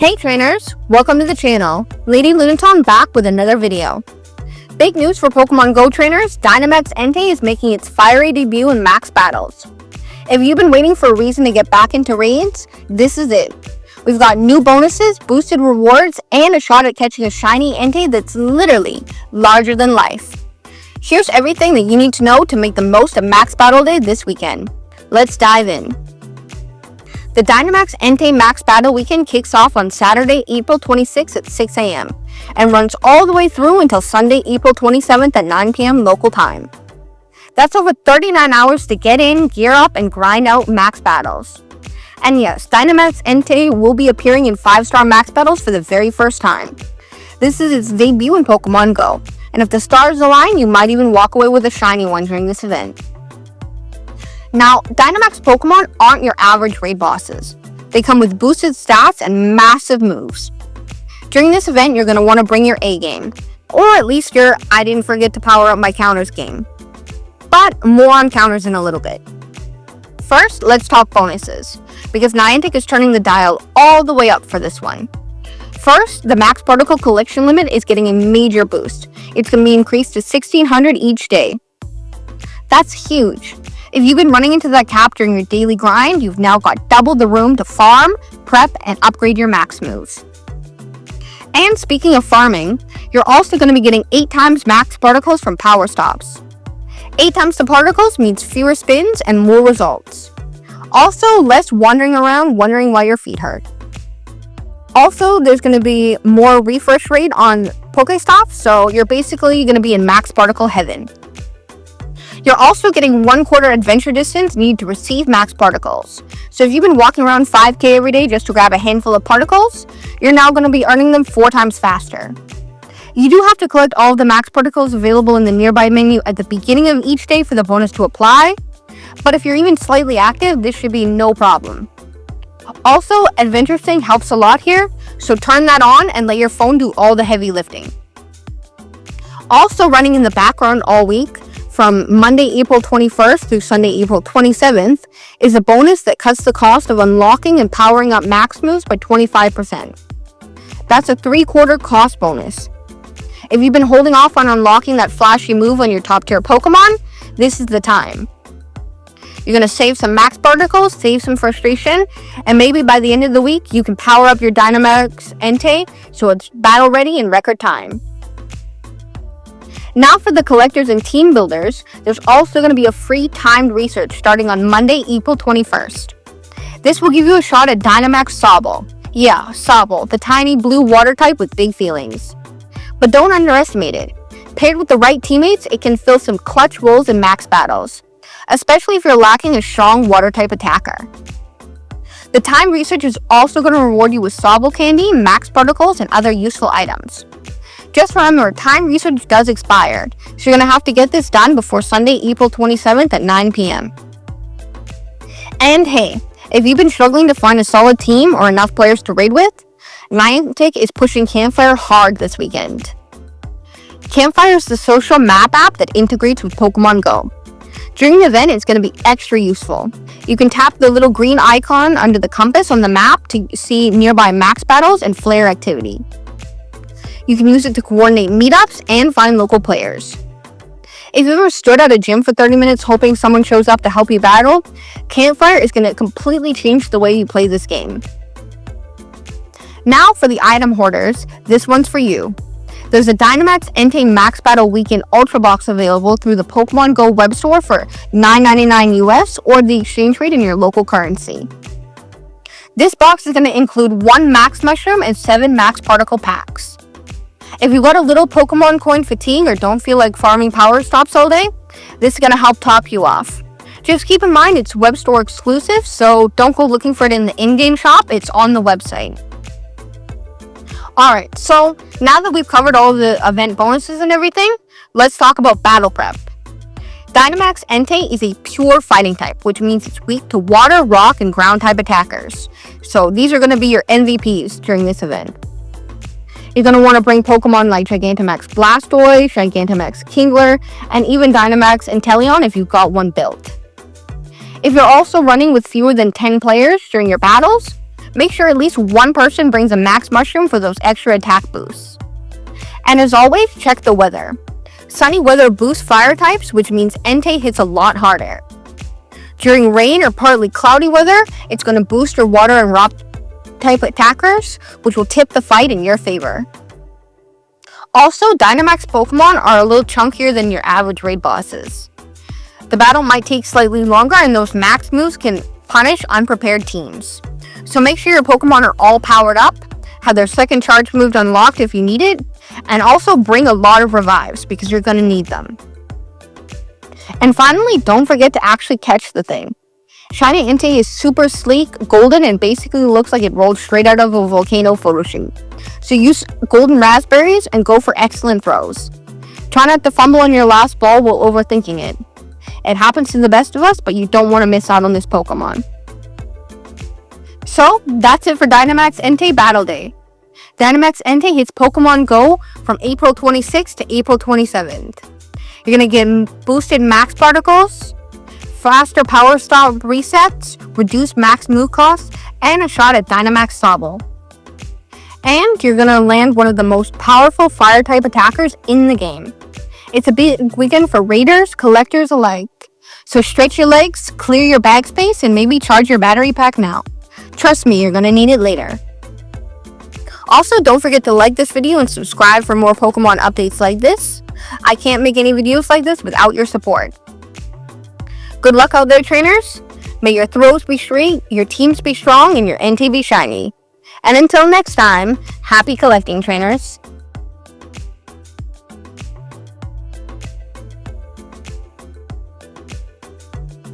Hey trainers, welcome to the channel. LadyLunatone back with another video. Big news for Pokemon Go trainers, Dynamax Entei is making its fiery debut in max battles. If you've been waiting for a reason to get back into raids, this is it. We've got new bonuses, boosted rewards, and a shot at catching a shiny Entei that's literally larger than life. Here's everything that you need to know to make the most of Max Battle Day this weekend. Let's dive in. The Dynamax Entei Max Battle Weekend kicks off on Saturday, April 26th at 6 a.m. and runs all the way through until Sunday, April 27th at 9 p.m. local time. That's over 39 hours to get in, gear up, and grind out max battles. And yes, Dynamax Entei will be appearing in 5-star max battles for the very first time. This is its debut in Pokemon Go, and if the stars align, you might even walk away with a shiny one during this event. Now, Dynamax Pokemon aren't your average raid bosses. They come with boosted stats and massive moves. During this event, you're going to want to bring your A game, or at least your I didn't forget to power up my counters game. But more on counters in a little bit. First, let's talk bonuses, because Niantic is turning the dial all the way up for this one. First, the max particle collection limit is getting a major boost. It's going to be increased to 1,600 each day. That's huge. If you've been running into that cap during your daily grind, you've now got double the room to farm, prep, and upgrade your max moves. And speaking of farming, you're also going to be getting 8 times max particles from power stops. 8 times the particles means fewer spins and more results. Also, less wandering around wondering why your feet hurt. Also, there's going to be more refresh rate on Pokestops, so you're basically going to be in max particle heaven. You're also getting 1/4 adventure distance needed to receive max particles. So if you've been walking around 5k every day just to grab a handful of particles, you're now going to be earning them 4 times faster. You do have to collect all of the max particles available in the nearby menu at the beginning of each day for the bonus to apply, but if you're even slightly active, this should be no problem. Also, Adventure Sync helps a lot here, so turn that on and let your phone do all the heavy lifting. Also running in the background all week, from Monday, April 21st through Sunday, April 27th, is a bonus that cuts the cost of unlocking and powering up max moves by 25%. That's a 3/4 cost bonus. If you've been holding off on unlocking that flashy move on your top tier Pokemon, this is the time. You're going to save some max particles, save some frustration, and maybe by the end of the week, you can power up your Dynamax Entei so it's battle ready in record time. Now for the collectors and team builders, there's also going to be a free timed research starting on Monday, April 21st. This will give you a shot at Dynamax Sobble. Yeah, Sobble, the tiny blue water type with big feelings. But don't underestimate it. Paired with the right teammates, it can fill some clutch roles in max battles, especially if you're lacking a strong water type attacker. The timed research is also going to reward you with Sobble candy, max particles, and other useful items. Just remember, time research does expire, so you're going to have to get this done before Sunday, April 27th at 9 p.m. And hey, if you've been struggling to find a solid team or enough players to raid with, Niantic is pushing Campfire hard this weekend. Campfire is the social map app that integrates with Pokemon Go. During the event, it's going to be extra useful. You can tap the little green icon under the compass on the map to see nearby max battles and flare activity. You can use it to coordinate meetups and find local players. If you've ever stood at a gym for 30 minutes hoping someone shows up to help you battle, Campfire is going to completely change the way you play this game. Now for the item hoarders, this one's for you. There's a Dynamax Entei Max Battle Weekend Ultra Box available through the Pokemon Go web store for $9.99 US or the exchange rate in your local currency. This box is going to include 1 max mushroom and 7 max particle packs. If you've got a little Pokemon coin fatigue or don't feel like farming power stops all day, this is going to help top you off. Just keep in mind it's web store exclusive, so don't go looking for it in the in-game shop, it's on the website. Alright, so now that we've covered all the event bonuses and everything, let's talk about battle prep. Dynamax Entei is a pure fighting type, which means it's weak to water, rock, and ground type attackers. So these are going to be your MVPs during this event. You're going to want to bring Pokemon like Gigantamax Blastoise, Gigantamax Kingler, and even Dynamax Inteleon if you've got one built. If you're also running with fewer than 10 players during your battles, Make sure at least one person brings a max mushroom for those extra attack boosts. And as always, check the weather. Sunny weather boosts fire types, which means Entei hits a lot harder. During rain or partly cloudy weather, it's going to boost your water and rock type attackers, which will tip the fight in your favor. Also, Dynamax Pokemon are a little chunkier than your average raid bosses. The battle might take slightly longer, and those max moves can punish unprepared teams. So make sure your Pokemon are all powered up, have their second charge move unlocked if you need it, and also bring a lot of revives because you're going to need them. And finally, don't forget to actually catch the thing. Shiny Entei is super sleek, golden, and basically looks like it rolled straight out of a volcano photo shoot. So use golden raspberries and go for excellent throws. Try not to fumble on your last ball while overthinking it. It happens to the best of us, but you don't want to miss out on this Pokemon. So, that's it for Dynamax Entei Battle Day. Dynamax Entei hits Pokemon Go from April 26th to April 27th. You're going to get boosted max particles, faster power style resets, reduced max move costs, and a shot at Dynamax Sobble. And you're going to land one of the most powerful fire type attackers in the game. It's a big weekend for raiders, collectors alike. So stretch your legs, clear your bag space, and maybe charge your battery pack now. Trust me, you're going to need it later. Also, don't forget to like this video and subscribe for more Pokemon updates like this. I can't make any videos like this without your support. Good luck out there, trainers. May your throws be straight, your teams be strong, and your Entei be shiny. And until next time, happy collecting, trainers.